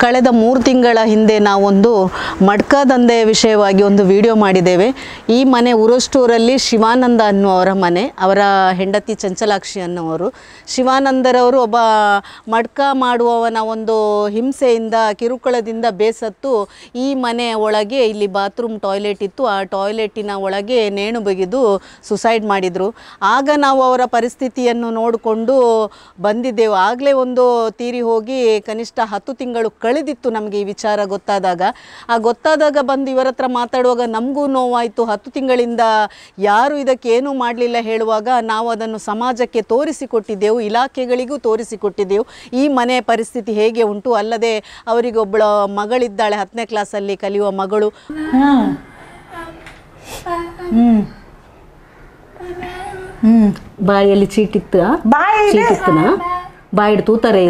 ಕಳೆದ 3 ತಿಂಗಳ ಹಿಂದೆ ನಾವೊಂದು ಮಡ್ಕ ದಂಧೆಯ ವಿಷಯವಾಗಿ ಒಂದು ವಿಡಿಯೋ ಮಾಡಿದ್ದೇವೆ. ಈ ಮನೆ ಉರೋಸ್ಟೂರಲ್ಲಿ ಶಿವಾನಂದ ಅನ್ನುವರ ಮನೆ, ಅವರ ಹೆಂಡತಿ ಚಂಚಲಾಕ್ಷಿ ಅನ್ನುವರು. ಶಿವಾನಂದರವರು ಒಬ್ಬ ಮಡ್ಕ ಮಾಡುವವನ ಒಂದು ಹಿಂಸೆಯಿಂದ ಕಿರುಕುಳದಿಂದ ಬೇಸತ್ತು ಈ ಮನೆ ಒಳಗೆ ಇಲ್ಲಿ ಬಾತ್ರೂಮ್ ಟಾಯ್ಲೆಟ್ ಇತ್ತು, ಆ ಟಾಯ್ಲೆಟಿನ ಒಳಗೆ ನೇಣು ಬಗೆದು ಸುಸೈಡ್ ಮಾಡಿದರು. ಆಗ ನಾವು ಅವರ ಪರಿಸ್ಥಿತಿಯನ್ನು ನೋಡಿಕೊಂಡು ಬಂದಿದ್ದೆವು. ಆಗಲೇ ಒಂದು ತೀರಿ ಹೋಗಿ ಕನಿಷ್ಠ 10 ತಿಂಗಳು ಕಳೆದಿತ್ತು ನಮಗೆ ಈ ವಿಚಾರ ಗೊತ್ತಾದಾಗ ಬಂದು ಇವರ ಹತ್ರ ಮಾತಾಡುವಾಗ ನಮಗೂ ನೋವಾಯಿತು. 10 ತಿಂಗಳಿಂದ ಯಾರು ಇದಕ್ಕೇನು ಮಾಡಲಿಲ್ಲ ಹೇಳುವಾಗ ನಾವು ಅದನ್ನು ಸಮಾಜಕ್ಕೆ ತೋರಿಸಿಕೊಟ್ಟಿದ್ದೆವು, ಇಲಾಖೆಗಳಿಗೂ ತೋರಿಸಿಕೊಟ್ಟಿದ್ದೆವು ಈ ಮನೆ ಪರಿಸ್ಥಿತಿ ಹೇಗೆ ಉಂಟು. ಅಲ್ಲದೆ ಅವರಿಗೆ ಒಬ್ಬಳ ಮಗಳಿದ್ದಾಳೆ, 10ನೇ ಕ್ಲಾಸಲ್ಲಿ ಕಲಿಯುವ ಮಗಳು. ಬಾಯಲ್ಲಿ ಚೀಟಿತ್ತ ಬಾಯಿಡ್ ತೂತಾರೆ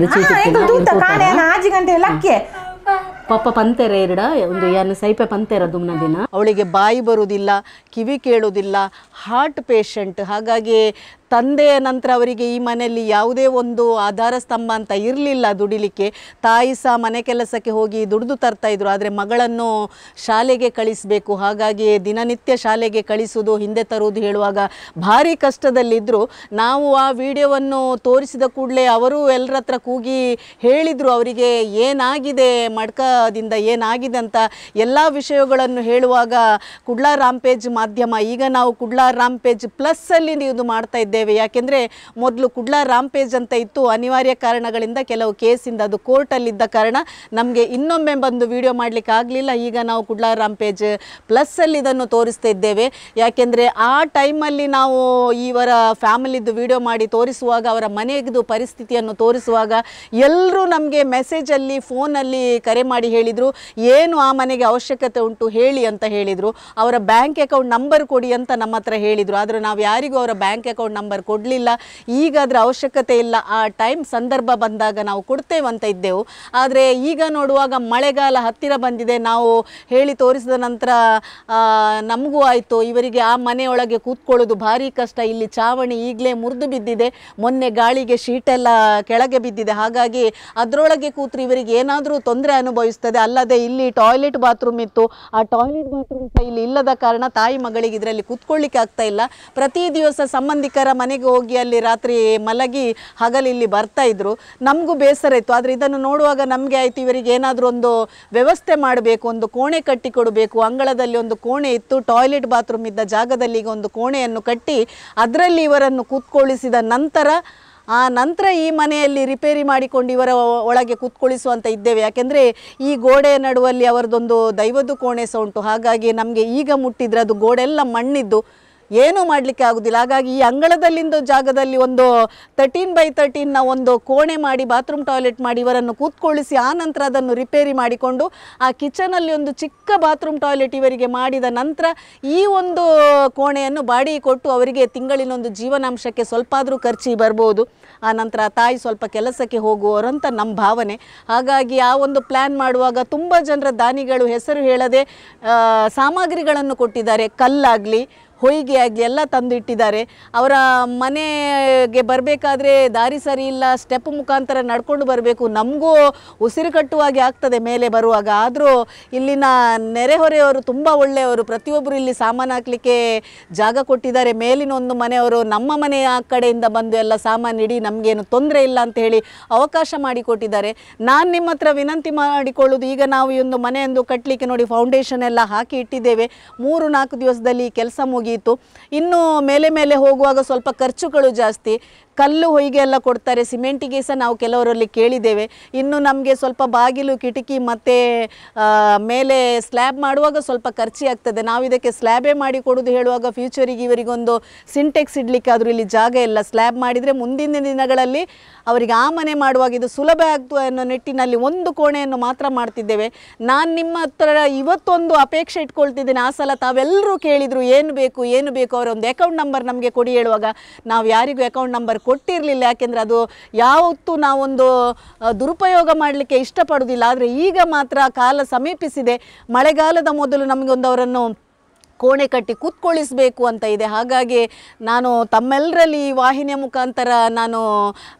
ಪಾಪ ಪಂತೆರ ಎರಡ ಒಂದು ಏನು ಸೈಪೆ ಪಂತೆರ ದುಮ್ನ ದಿನ. ಅವಳಿಗೆ ಬಾಯಿ ಬರುವುದಿಲ್ಲ, ಕಿವಿ ಕೇಳುವುದಿಲ್ಲ, ಹಾರ್ಟ್ ಪೇಷಂಟ್. ಹಾಗಾಗಿ ತಂದೆಯ ನಂತರ ಅವರಿಗೆ ಈ ಮನೆಯಲ್ಲಿ ಯಾವುದೇ ಒಂದು ಆಧಾರ ಸ್ತಂಭ ಅಂತ ಇರಲಿಲ್ಲ ದುಡಿಲಿಕ್ಕೆ. ತಾಯಿ ಸಹ ಮನೆ ಕೆಲಸಕ್ಕೆ ಹೋಗಿ ದುಡಿದು ತರ್ತಾಯಿದ್ರು, ಆದರೆ ಮಗಳನ್ನು ಶಾಲೆಗೆ ಕಳಿಸಬೇಕು, ಹಾಗಾಗಿ ದಿನನಿತ್ಯ ಶಾಲೆಗೆ ಕಳಿಸುವುದು ಹಿಂದೆ ತರುವುದು ಹೇಳುವಾಗ ಭಾರಿ ಕಷ್ಟದಲ್ಲಿದ್ದರು. ನಾವು ಆ ವಿಡಿಯೋವನ್ನು ತೋರಿಸಿದ ಕೂಡಲೇ ಅವರು ಎಲ್ಲರ ಹತ್ರ ಕೂಗಿ ಹೇಳಿದರು ಅವರಿಗೆ ಏನಾಗಿದೆ, ಮಡ್ಕದಿಂದ ಏನಾಗಿದೆ ಅಂತ ಎಲ್ಲ ವಿಷಯಗಳನ್ನು ಹೇಳುವಾಗ ಕುಡ್ಲಾ ರಾಂಪೇಜ್ ಮಾಧ್ಯಮ, ಈಗ ನಾವು ಕುಡ್ಲಾ ರಾಂಪೇಜ್ ಪ್ಲಸ್ಸಲ್ಲಿ ಇದು ಮಾಡ್ತಾ ಇದ್ದೇವೆ. ಯಾಕೆಂದರೆ ಮೊದಲು ಕುಡ್ಲಾ ರಾಂಪೇಜ್ ಅಂತ ಇತ್ತು, ಅನಿವಾರ್ಯ ಕಾರಣಗಳಿಂದ ಕೆಲವು ಕೇಸಿಂದ ಅದು ಕೋರ್ಟಲ್ಲಿದ್ದ ಕಾರಣ ನಮಗೆ ಇನ್ನೊಮ್ಮೆ ಬಂದು ವಿಡಿಯೋ ಮಾಡಲಿಕ್ಕೆ ಆಗಲಿಲ್ಲ. ಈಗ ನಾವು ಕುಡ್ಲಾ ರಾಂಪೇಜ್ ಪ್ಲಸ್ಸಲ್ಲಿ ಇದನ್ನು ತೋರಿಸ್ತಾ ಇದ್ದೇವೆ. ಯಾಕೆಂದರೆ ಆ ಟೈಮಲ್ಲಿ ನಾವು ಇವರ ಫ್ಯಾಮಿಲಿದ್ದು ವಿಡಿಯೋ ಮಾಡಿ ತೋರಿಸುವಾಗ, ಅವರ ಮನೆಯದು ಪರಿಸ್ಥಿತಿಯನ್ನು ತೋರಿಸುವಾಗ ಎಲ್ಲರೂ ನಮಗೆ ಮೆಸೇಜಲ್ಲಿ ಫೋನಲ್ಲಿ ಕರೆ ಮಾಡಿ ಹೇಳಿದರು, ಏನು ಆ ಮನೆಗೆ ಅವಶ್ಯಕತೆ ಉಂಟು ಹೇಳಿ ಅಂತ ಹೇಳಿದರು. ಅವರ ಬ್ಯಾಂಕ್ ಅಕೌಂಟ್ ನಂಬರ್ ಕೊಡಿ ಅಂತ ನಮ್ಮ ಹತ್ರ ಹೇಳಿದರು. ಆದರೆ ನಾವು ಯಾರಿಗೂ ಅವರ ಬ್ಯಾಂಕ್ ಅಕೌಂಟ್ ನಂಬರ್ ಕೊಡಲಿಲ್ಲ. ಈಗ ಅದರ ಅವಶ್ಯಕತೆ ಇಲ್ಲ, ಆ ಟೈಮ್ ಸಂದರ್ಭ ಬಂದಾಗ ನಾವು ಕೊಡ್ತೇವೆ ಅಂತ ಇದ್ದೆವು. ಆದರೆ ಈಗ ನೋಡುವಾಗ ಮಳೆಗಾಲ ಹತ್ತಿರ ಬಂದಿದೆ. ನಾವು ಹೇಳಿ ತೋರಿಸಿದ ನಂತರ ನಮಗೂ ಆಯಿತು, ಇವರಿಗೆ ಆ ಮನೆಯೊಳಗೆ ಕೂತ್ಕೊಳ್ಳೋದು ಭಾರಿ ಕಷ್ಟ. ಇಲ್ಲಿ ಚಾವಣಿ ಈಗಲೇ ಮುರಿದು ಬಿದ್ದಿದೆ, ಮೊನ್ನೆ ಗಾಳಿಗೆ ಶೀಟೆಲ್ಲ ಕೆಳಗೆ ಬಿದ್ದಿದೆ. ಹಾಗಾಗಿ ಅದರೊಳಗೆ ಕೂತ್ರು ಇವರಿಗೆ ಏನಾದರೂ ತೊಂದರೆ ಅನುಭವಿಸ್ತದೆ. ಅಲ್ಲದೆ ಇಲ್ಲಿ ಟಾಯ್ಲೆಟ್ ಬಾತ್ರೂಮ್ ಇತ್ತು, ಆ ಟಾಯ್ಲೆಟ್ ಬಾತ್ರೂಮ್ ಸಹ ಇಲ್ಲಿ ಇಲ್ಲದ ಕಾರಣ ತಾಯಿ ಮಗಳಿಗೆ ಇದರಲ್ಲಿ ಕೂತ್ಕೊಳ್ಳಿಕ್ಕೆ ಆಗ್ತಾ ಇಲ್ಲ. ಪ್ರತಿ ದಿವಸ ಸಂಬಂಧಿಕರ ಮನೆಗೆ ಹೋಗಿ ಅಲ್ಲಿ ರಾತ್ರಿ ಮಲಗಿ ಹಗಲು ಇಲ್ಲಿ ಬರ್ತಾ ಇದ್ರು. ನಮಗೂ ಬೇಸರ ಇತ್ತು. ಆದರೆ ಇದನ್ನು ನೋಡುವಾಗ ನಮಗೆ ಆಯಿತು, ಇವರಿಗೆ ಏನಾದರೂ ಒಂದು ವ್ಯವಸ್ಥೆ ಮಾಡಬೇಕು, ಒಂದು ಕೋಣೆ ಕಟ್ಟಿ ಕೊಡಬೇಕು. ಅಂಗಳದಲ್ಲಿ ಒಂದು ಕೋಣೆ ಇತ್ತು, ಟಾಯ್ಲೆಟ್ ಬಾತ್ರೂಮ್ ಇದ್ದ ಜಾಗದಲ್ಲಿ ಈಗ ಒಂದು ಕೋಣೆಯನ್ನು ಕಟ್ಟಿ ಅದರಲ್ಲಿ ಇವರನ್ನು ಕೂತ್ಕೊಳ್ಳಿಸಿದ ನಂತರ ಈ ಮನೆಯಲ್ಲಿ ರಿಪೇರಿ ಮಾಡಿಕೊಂಡು ಇವರ ಒಳಗೆ ಕೂತ್ಕೊಳ್ಳಿಸುವಂತ ಇದ್ದೇವೆ. ಯಾಕೆಂದರೆ ಈ ಗೋಡೆಯ ನಡುವಲ್ಲಿ ಅವರದೊಂದು ದೈವದ್ದು ಕೋಣೆ ಸಹ ಉಂಟು. ಹಾಗಾಗಿ ನಮಗೆ ಈಗ ಮುಟ್ಟಿದ್ರೆ ಅದು ಗೋಡೆ ಎಲ್ಲ ಮಣ್ಣಿದ್ದು ಏನೂ ಮಾಡಲಿಕ್ಕೆ ಆಗೋದಿಲ್ಲ. ಹಾಗಾಗಿ ಈ ಅಂಗಳದಲ್ಲಿಂದ ಜಾಗದಲ್ಲಿ ಒಂದು 13x13ನ ಒಂದು ಕೋಣೆ ಮಾಡಿ ಬಾತ್ರೂಮ್ ಟಾಯ್ಲೆಟ್ ಮಾಡಿ ಇವರನ್ನು ಕೂತ್ಕೊಳ್ಳಿಸಿ ಆ ನಂತರ ಅದನ್ನು ರಿಪೇರಿ ಮಾಡಿಕೊಂಡು ಆ ಕಿಚನಲ್ಲಿ ಒಂದು ಚಿಕ್ಕ ಬಾತ್ರೂಮ್ ಟಾಯ್ಲೆಟ್ ಇವರಿಗೆ ಮಾಡಿದ ನಂತರ ಈ ಒಂದು ಕೋಣೆಯನ್ನು ಬಾಡಿಗೆ ಕೊಟ್ಟು ಅವರಿಗೆ ತಿಂಗಳಿನೊಂದು ಜೀವನಾಂಶಕ್ಕೆ ಸ್ವಲ್ಪ ಆದರೂ ಖರ್ಚಿ ಬರ್ಬೋದು. ಆ ನಂತರ ತಾಯಿ ಸ್ವಲ್ಪ ಕೆಲಸಕ್ಕೆ ಹೋಗುವವರಂತ ನಮ್ಮ ಭಾವನೆ. ಹಾಗಾಗಿ ಆ ಒಂದು ಪ್ಲ್ಯಾನ್ ಮಾಡುವಾಗ ತುಂಬ ಜನರ ದಾನಿಗಳು ಹೆಸರು ಹೇಳದೆ ಸಾಮಗ್ರಿಗಳನ್ನು ಕೊಟ್ಟಿದ್ದಾರೆ. ಕಲ್ಲಾಗಲಿ ಹೊಯ್ಗೆ ಆಗಲಿ ಎಲ್ಲ ತಂದು ಇಟ್ಟಿದ್ದಾರೆ. ಅವರ ಮನೆಗೆ ಬರಬೇಕಾದ್ರೆ ದಾರಿ ಸರಿ ಇಲ್ಲ, ಸ್ಟೆಪ್ ಮುಖಾಂತರ ನಡ್ಕೊಂಡು ಬರಬೇಕು. ನಮಗೂ ಉಸಿರು ಕಟ್ಟುವಾಗೆ ಆಗ್ತದೆ ಮೇಲೆ ಬರುವಾಗ. ಆದರೂ ಇಲ್ಲಿನ ನೆರೆಹೊರೆಯವರು ತುಂಬ ಒಳ್ಳೆಯವರು, ಪ್ರತಿಯೊಬ್ಬರು ಇಲ್ಲಿ ಸಾಮಾನು ಹಾಕಲಿಕ್ಕೆ ಜಾಗ ಕೊಟ್ಟಿದ್ದಾರೆ. ಮೇಲಿನ ಒಂದು ಮನೆಯವರು ನಮ್ಮ ಮನೆಯ ಕಡೆಯಿಂದ ಬಂದು ಎಲ್ಲ ಸಾಮಾನು ಇಡಿ, ನಮಗೇನು ತೊಂದರೆ ಇಲ್ಲ ಅಂತ ಹೇಳಿ ಅವಕಾಶ ಮಾಡಿಕೊಟ್ಟಿದ್ದಾರೆ. ನಾನು ನಿಮ್ಮ ಹತ್ರ ವಿನಂತಿ ಮಾಡಿಕೊಳ್ಳೋದು, ಈಗ ನಾವು ಈ ಒಂದು ಮನೆಯೊಂದು ಕಟ್ಟಲಿಕ್ಕೆ ನೋಡಿ ಫೌಂಡೇಶನ್ ಎಲ್ಲ ಹಾಕಿ ಇಟ್ಟಿದ್ದೇವೆ. 3-4 ದಿವಸದಲ್ಲಿ ಕೆಲಸ ಮುಗಿಯಿತು. ಇನ್ನು ಮೇಲೆ ಹೋಗುವಾಗ ಸ್ವಲ್ಪ ಖರ್ಚುಗಳು ಜಾಸ್ತಿ. ಕಲ್ಲು ಹೊಯ್ಗೆ ಎಲ್ಲ ಕೊಡ್ತಾರೆ, ಸಿಮೆಂಟಿಗೆ ಸಹ ನಾವು ಕೆಲವರಲ್ಲಿ ಕೇಳಿದ್ದೇವೆ. ಇನ್ನು ನಮಗೆ ಸ್ವಲ್ಪ ಬಾಗಿಲು ಕಿಟಕಿ ಮತ್ತು ಮೇಲೆ ಸ್ಲ್ಯಾಬ್ ಮಾಡುವಾಗ ಸ್ವಲ್ಪ ಖರ್ಚಿ ಆಗ್ತದೆ. ನಾವು ಇದಕ್ಕೆ ಸ್ಲ್ಯಾಬೇ ಮಾಡಿ ಕೊಡೋದು ಹೇಳುವಾಗ ಫ್ಯೂಚರಿಗೆ ಇವರಿಗೊಂದು ಸಿಂಟೆಕ್ಸ್ ಇಡಲಿಕ್ಕೆ ಆದರೂ ಇಲ್ಲಿ ಜಾಗ ಇಲ್ಲ. ಸ್ಲ್ಯಾಬ್ ಮಾಡಿದರೆ ಮುಂದಿನ ದಿನಗಳಲ್ಲಿ ಅವರಿಗೆ ಆ ಮನೆ ಮಾಡುವಾಗ ಇದು ಸುಲಭ ಆಗ್ತದೆ ಅನ್ನೋ ನಿಟ್ಟಿನಲ್ಲಿ ಒಂದು ಕೋಣೆಯನ್ನು ಮಾತ್ರ ಮಾಡ್ತಿದ್ದೇವೆ. ನಾನು ನಿಮ್ಮ ಹತ್ರ ಇವತ್ತೊಂದು ಅಪೇಕ್ಷೆ ಇಟ್ಕೊಳ್ತಿದ್ದೇನೆ. ಆ ಸಲ ತಾವೆಲ್ಲರೂ ಕೇಳಿದರು ಏನು ಬೇಕು ಅವರ ಒಂದು ಅಕೌಂಟ್ ನಂಬರ್ ನಮಗೆ ಕೊಡಿ ಹೇಳುವಾಗ ನಾವು ಯಾರಿಗೂ ಅಕೌಂಟ್ ನಂಬರ್ ಕೊಟ್ಟಿರಲಿಲ್ಲ. ಯಾಕೆಂದರೆ ಅದು ಯಾವತ್ತೂ ನಾವೊಂದು ದುರುಪಯೋಗ ಮಾಡಲಿಕ್ಕೆ ಇಷ್ಟಪಡೋದಿಲ್ಲ. ಆದರೆ ಈಗ ಮಾತ್ರ ಕಾಲ ಸಮೀಪಿಸಿದೆ. ಮಳೆಗಾಲದ ಮೊದಲು ನಮಗೊಂದು ಅವರನ್ನು ಕೋಣೆ ಕಟ್ಟಿ ಕೂತ್ಕೊಳ್ಳಿಸಬೇಕು ಅಂತ ಇದೆ. ಹಾಗಾಗಿ ನಾನು ತಮ್ಮೆಲ್ಲರಲ್ಲಿ ಈ ವಾಹಿನಿಯ ಮುಖಾಂತರ ನಾನು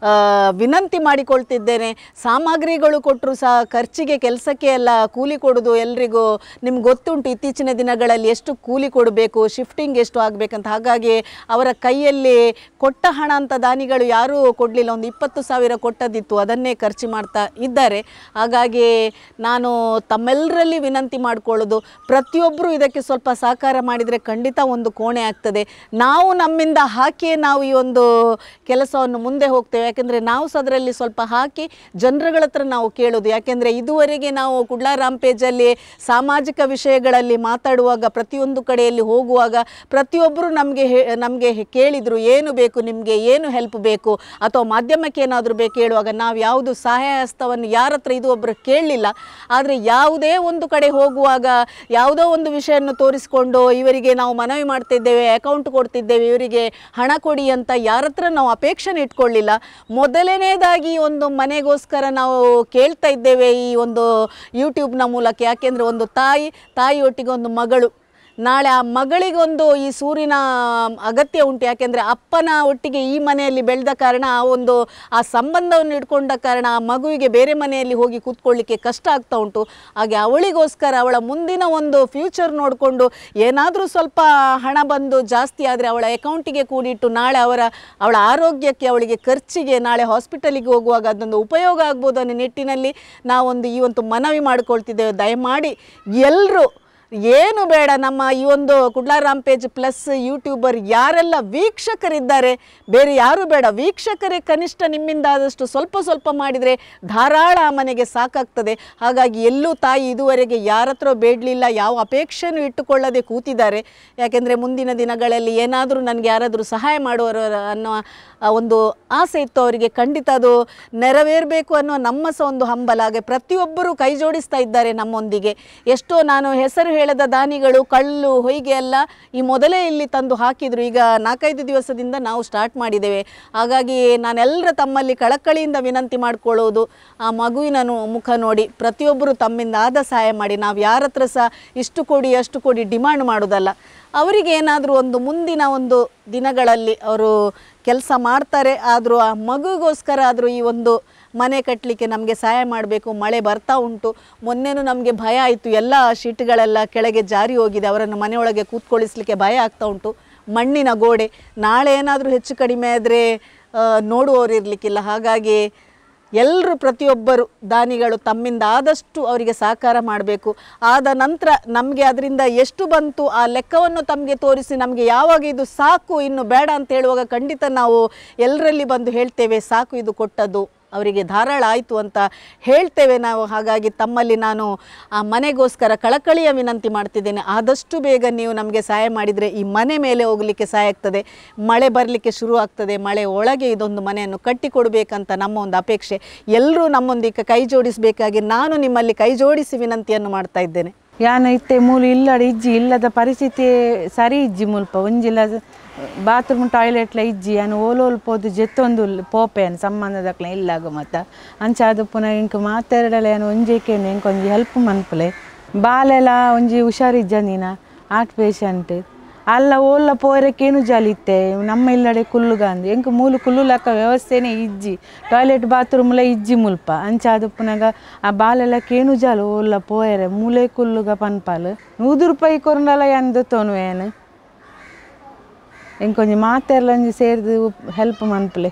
ವಿನಂತಿ ಮಾಡಿಕೊಳ್ತಿದ್ದೇನೆ. ಸಾಮಗ್ರಿಗಳು ಕೊಟ್ಟರು ಸಹ ಖರ್ಚಿಗೆ ಕೆಲಸಕ್ಕೆ ಎಲ್ಲ ಕೂಲಿ ಕೊಡೋದು ಎಲ್ರಿಗೂ ನಿಮ್ಗೆ ಗೊತ್ತುಂಟು, ಇತ್ತೀಚಿನ ದಿನಗಳಲ್ಲಿ ಎಷ್ಟು ಕೂಲಿ ಕೊಡಬೇಕು, ಶಿಫ್ಟಿಂಗ್ ಎಷ್ಟು ಆಗಬೇಕಂತ. ಹಾಗಾಗಿ ಅವರ ಕೈಯಲ್ಲಿ ಕೊಟ್ಟ ಹಣ ಅಂತ ದಾನಿಗಳು ಯಾರೂ ಕೊಡಲಿಲ್ಲ. ಒಂದು 20,000 ಕೊಟ್ಟದಿತ್ತು, ಅದನ್ನೇ ಖರ್ಚು ಮಾಡ್ತಾ ಇದ್ದಾರೆ. ಹಾಗಾಗಿ ನಾನು ತಮ್ಮೆಲ್ಲರಲ್ಲಿ ವಿನಂತಿ ಮಾಡಿಕೊಳ್ಳೋದು, ಪ್ರತಿಯೊಬ್ಬರು ಇದಕ್ಕೆ ಸ್ವಲ್ಪ ಸಹಕಾರ ಮಾಡಿದರೆ ಖಂಡಿತ ಒಂದು ಕೋಣೆ ಆಗ್ತದೆ. ನಾವು ನಮ್ಮಿಂದ ಹಾಕಿಯೇ ನಾವು ಈ ಒಂದು ಕೆಲಸವನ್ನು ಮುಂದೆ ಹೋಗ್ತೇವೆ. ಯಾಕೆಂದರೆ ನಾವು ಸಹ ಅದರಲ್ಲಿ ಸ್ವಲ್ಪ ಹಾಕಿ ಜನರುಗಳ ಹತ್ರ ನಾವು ಕೇಳೋದು. ಯಾಕೆಂದರೆ ಇದುವರೆಗೆ ನಾವು ಕುಡ್ಲ ರಾಂಪೇಜಲ್ಲಿ ಸಾಮಾಜಿಕ ವಿಷಯಗಳಲ್ಲಿ ಮಾತಾಡುವಾಗ, ಪ್ರತಿಯೊಂದು ಕಡೆಯಲ್ಲಿ ಹೋಗುವಾಗ ಪ್ರತಿಯೊಬ್ಬರು ನಮಗೆ ಕೇಳಿದರು, ಏನು ಬೇಕು ನಿಮಗೆ, ಏನು ಹೆಲ್ಪ್ ಬೇಕು, ಅಥವಾ ಮಾಧ್ಯಮಕ್ಕೆ ಏನಾದರೂ ಬೇಕು ಹೇಳುವಾಗ ನಾವು ಯಾವುದು ಸಹಾಯ ಹಸ್ತವನ್ನು ಯಾರ ಹತ್ರ ಇದುವೊಬ್ಬರು ಕೇಳಲಿಲ್ಲ. ಆದರೆ ಯಾವುದೇ ಒಂದು ಕಡೆ ಹೋಗುವಾಗ ಯಾವುದೋ ಒಂದು ವಿಷಯವನ್ನು ತೋರಿಸಿಕೊಂಡು ಇವರಿಗೆ ನಾವು ಮನವಿ ಮಾಡ್ತಿದ್ದೇವೆ, ಅಕೌಂಟ್ ಕೊಡ್ತಿದ್ದೇವೆ, ಇವರಿಗೆ ಹಣ ಕೊಡಿ ಅಂತ ಯಾರ ಹತ್ರ ನಾವು ಅಪೇಕ್ಷೆ ಇಟ್ಕೊಳ್ಳಿಲ್ಲ. ಮೊದಲನೇದಾಗಿ ಒಂದು ಮನೆಗೋಸ್ಕರ ನಾವು ಕೇಳ್ತಾ ಇದ್ದೇವೆ ಈ ಒಂದು ಯೂಟ್ಯೂಬ್ನ ಮೂಲಕ. ಯಾಕೆಂದರೆ ಒಂದು ತಾಯಿಯೊಟ್ಟಿಗೆ ಒಂದು ಮಗಳು, ನಾಳೆ ಆ ಮಗಳಿಗೊಂದು ಈ ಸೂರಿನ ಅಗತ್ಯ ಉಂಟು. ಯಾಕೆಂದರೆ ಅಪ್ಪನ ಒಟ್ಟಿಗೆ ಈ ಮನೆಯಲ್ಲಿ ಬೆಳೆದ ಕಾರಣ ಆ ಸಂಬಂಧವನ್ನು ಇಟ್ಕೊಂಡ ಕಾರಣ ಆ ಮಗುವಿಗೆ ಬೇರೆ ಮನೆಯಲ್ಲಿ ಹೋಗಿ ಕೂತ್ಕೊಳ್ಳಿಕ್ಕೆ ಕಷ್ಟ ಆಗ್ತಾ ಉಂಟು. ಹಾಗೆ ಅವಳಿಗೋಸ್ಕರ ಅವಳ ಮುಂದಿನ ಒಂದು ಫ್ಯೂಚರ್ ನೋಡಿಕೊಂಡು ಏನಾದರೂ ಸ್ವಲ್ಪ ಹಣ ಬಂದು ಜಾಸ್ತಿ ಆದರೆ ಅವಳ ಅಕೌಂಟಿಗೆ ಕೂಡಿಟ್ಟು ನಾಳೆ ಅವಳ ಆರೋಗ್ಯಕ್ಕೆ, ಅವಳಿಗೆ ಖರ್ಚಿಗೆ, ನಾಳೆ ಹಾಸ್ಪಿಟಲಿಗೆ ಹೋಗುವಾಗ ಅದೊಂದು ಉಪಯೋಗ ಆಗ್ಬೋದು ಅನ್ನೋ ನಿಟ್ಟಿನಲ್ಲಿ ನಾವೊಂದು ಈ ಒಂದು ಮನವಿ ಮಾಡಿಕೊಳ್ತಿದ್ದೇವೆ. ದಯಮಾಡಿ ಎಲ್ಲರೂ ಏನು ಬೇಡ, ನಮ್ಮ ಈ ಒಂದು ಕುಡ್ಲ ರಾಂಪೇಜ್ ಪ್ಲಸ್ ಯೂಟ್ಯೂಬರ್ ಯಾರೆಲ್ಲ ವೀಕ್ಷಕರಿದ್ದಾರೆ, ಬೇರೆ ಯಾರು ಬೇಡ, ವೀಕ್ಷಕರೇ ಕನಿಷ್ಠ ನಿಮ್ಮಿಂದ ಆದಷ್ಟು ಸ್ವಲ್ಪ ಮಾಡಿದರೆ ಧಾರಾಳ ಆ ಮನೆಗೆ ಸಾಕಾಗ್ತದೆ. ಹಾಗಾಗಿ ಎಲ್ಲೂ ತಾಯಿ ಇದುವರೆಗೆ ಯಾರ ಹತ್ರ ಬೇಡಲಿಲ್ಲ, ಯಾವ ಅಪೇಕ್ಷೆನೂ ಇಟ್ಟುಕೊಳ್ಳದೆ ಕೂತಿದ್ದಾರೆ. ಯಾಕೆಂದರೆ ಮುಂದಿನ ದಿನಗಳಲ್ಲಿ ಏನಾದರೂ ನನಗೆ ಯಾರಾದರೂ ಸಹಾಯ ಮಾಡುವರು ಅನ್ನೋ ಒಂದು ಆಸೆ ಇತ್ತು ಅವರಿಗೆ. ಖಂಡಿತ ಅದು ನೆರವೇರಬೇಕು ಅನ್ನೋ ನಮ್ಮ ಸಹ ಒಂದು ಹಂಬಲ. ಹಾಗೆ ಪ್ರತಿಯೊಬ್ಬರೂ ಕೈ ಜೋಡಿಸ್ತಾ ಇದ್ದಾರೆ ನಮ್ಮೊಂದಿಗೆ. ಎಷ್ಟೋ ನಾನು ಹೆಸರು ಹೇಳದ ದಾನಿಗಳು ಕಳ್ಳು ಹೊಯ್ಗೆ ಎಲ್ಲ ಈ ಮೊದಲೇ ಇಲ್ಲಿ ತಂದು ಹಾಕಿದರು. ಈಗ 4-5 ದಿವಸದಿಂದ ನಾವು ಸ್ಟಾರ್ಟ್ ಮಾಡಿದ್ದೇವೆ. ಹಾಗಾಗಿ ನಾನೆಲ್ಲರ ತಮ್ಮಲ್ಲಿ ಕಳಕಳಿಯಿಂದ ವಿನಂತಿ ಮಾಡಿಕೊಳ್ಳೋದು, ಆ ಮಗುವಿನ ಮುಖ ನೋಡಿ ಪ್ರತಿಯೊಬ್ಬರು ತಮ್ಮಿಂದ ಆದ ಸಹಾಯ ಮಾಡಿ. ನಾವು ಯಾರ ಹತ್ರ ಸಹ ಇಷ್ಟು ಕೊಡಿ ಅಷ್ಟು ಕೊಡಿ ಡಿಮಾಂಡ್ ಮಾಡೋದಲ್ಲ. ಅವರಿಗೆ ಏನಾದರೂ ಒಂದು ಮುಂದಿನ ಒಂದು ದಿನಗಳಲ್ಲಿ ಅವರು ಕೆಲಸ ಮಾಡ್ತಾರೆ, ಆದರೂ ಆ ಮಗುಗೋಸ್ಕರ ಆದರೂ ಈ ಒಂದು ಮನೆ ಕಟ್ಟಲಿಕ್ಕೆ ನಮಗೆ ಸಹಾಯ ಮಾಡಬೇಕು. ಮಳೆ ಬರ್ತಾ ಉಂಟು, ಮೊನ್ನೆನೂ ನಮಗೆ ಭಯ ಆಯಿತು, ಎಲ್ಲ ಶೀಟ್ಗಳೆಲ್ಲ ಕೆಳಗೆ ಜಾರಿ ಹೋಗಿದೆ, ಅವರನ್ನು ಮನೆಯೊಳಗೆ ಕೂತ್ಕೊಳ್ಳಿಸಲಿಕ್ಕೆ ಭಯ ಆಗ್ತಾ ಉಂಟು. ಮಣ್ಣಿನ ಗೋಡೆ, ನಾಳೆ ಏನಾದರೂ ಹೆಚ್ಚು ಕಡಿಮೆ ಆದರೆ ನೋಡುವವರು ಇರಲಿಕ್ಕಿಲ್ಲ. ಹಾಗಾಗಿ ಎಲ್ಲರೂ ಪ್ರತಿಯೊಬ್ಬರು ದಾನಿಗಳು ತಮ್ಮಿಂದ ಆದಷ್ಟು ಅವರಿಗೆ ಸಹಕಾರ ಮಾಡಬೇಕು. ಆದ ನಂತರ ನಮಗೆ ಅದರಿಂದ ಎಷ್ಟು ಬಂತು ಆ ಲೆಕ್ಕವನ್ನು ತಮಗೆ ತೋರಿಸಿ, ನಮಗೆ ಯಾವಾಗ ಇದು ಸಾಕು ಇನ್ನು ಬೇಡ ಅಂತ ಹೇಳುವಾಗ ಖಂಡಿತ ನಾವು ಎಲ್ಲರಲ್ಲಿ ಬಂದು ಹೇಳ್ತೇವೆ, ಸಾಕು ಇದು ಕೊಟ್ಟದ್ದು ಅವರಿಗೆ ಧಾರಾಳ ಆಯಿತು ಅಂತ ಹೇಳ್ತೇವೆ ನಾವು. ಹಾಗಾಗಿ ತಮ್ಮಲ್ಲಿ ನಾನು ಆ ಮನೆಗೋಸ್ಕರ ಕಳಕಳಿಯ ವಿನಂತಿ ಮಾಡ್ತಿದ್ದೇನೆ. ಆದಷ್ಟು ಬೇಗ ನೀವು ನಮಗೆ ಸಹಾಯ ಮಾಡಿದರೆ ಈ ಮನೆ ಮೇಲೆ ಹೋಗಲಿಕ್ಕೆ ಸಹಾಯ ಆಗ್ತದೆ. ಮಳೆ ಬರಲಿಕ್ಕೆ ಶುರು ಆಗ್ತದೆ, ಮಳೆ ಒಳಗೆ ಇದೊಂದು ಮನೆಯನ್ನು ಕಟ್ಟಿಕೊಡಬೇಕಂತ ನಮ್ಮ ಒಂದು ಅಪೇಕ್ಷೆ. ಎಲ್ಲರೂ ನಮ್ಮೊಂದಿಗೆ ಕೈ ಜೋಡಿಸಬೇಕಾಗಿ ನಾನು ನಿಮ್ಮಲ್ಲಿ ಕೈ ಜೋಡಿಸಿ ವಿನಂತಿಯನ್ನು ಮಾಡ್ತಾ ಇದ್ದೇನೆ. ಯಾನ ಇತ್ತೆ ಮೂಲು ಇಲ್ಲಡ ಇಜ್ಜಿ ಇಲ್ಲದ ಪರಿಸ್ಥಿತಿ ಸರಿ ಇಜ್ಜಿ ಮುಲ್ಪ ಒಂಜಿಲ್ಲ ಬಾತ್ರೂಮ್ ಟಾಯ್ಲೆಟ್ಲ ಇಜ್ಜಿ ಯಾನು ಓಲೋಲ್ ಪೋದು ಜೆತ್ತೊಂದು ಪೋಪೆಯನ್ನು ಸಂಬಂಧದಕ್ಲ ಇಲ್ಲಾಗ ಮತ್ತು ಅಂಚಾದ ಪುನಃ ಇಂಕ ಮಾತಾಡಲ ಏನು ಒಂಜೇಕೇನು ಇಂಕ ಒಂಜಿ ಹೆಲ್ಪ್ ಮನ್ಪಲೆ ಬಾಲೆಲ್ಲ ಒಂಜಿ ಹುಷಾರಿಜ್ಜ ನೀನ ಹಾರ್ಟ್ ಪೇಷಂಟ್ ಅಲ್ಲ ಓಲ್ಲ ಪೋರಕ್ಕೇನು ಜಾಲಿತ್ತೆ ನಮ್ಮ ಇಲ್ಲಡೆ ಕುಲ್ಲುಗ ಅಂದು ಎಂಕ ಮೂಲು ಕುಲ್ಲು ಲೆಕ್ಕ ವ್ಯವಸ್ಥೆನೇ ಇಜ್ಜಿ ಟಾಯ್ಲೆಟ್ ಬಾತ್ರೂಮ್ಲ ಇಜ್ಜಿ ಮುಲ್ಪ ಅಂಚಾದ ಪುನಗ ಆ ಬಾಲೆಲ್ಲ ಕೇನು ಜಾಲು ಓಲ್ಲ ಪೋಯರೆ ಮೂಲೆ ಕುಲ್ಲುಗ ಪನ್ಪಾಲು 100 ರೂಪಾಯಿ ಕೊರಂಡಲ ಎಂದು ತೋನು ಏನು ಎಂಕೊಂಜಿ ಮಾತೆಲ್ಲ ಒಂಜಿ ಸೇರಿದು ಹೆಲ್ಪ್ ಮನ್ಪಲೆ.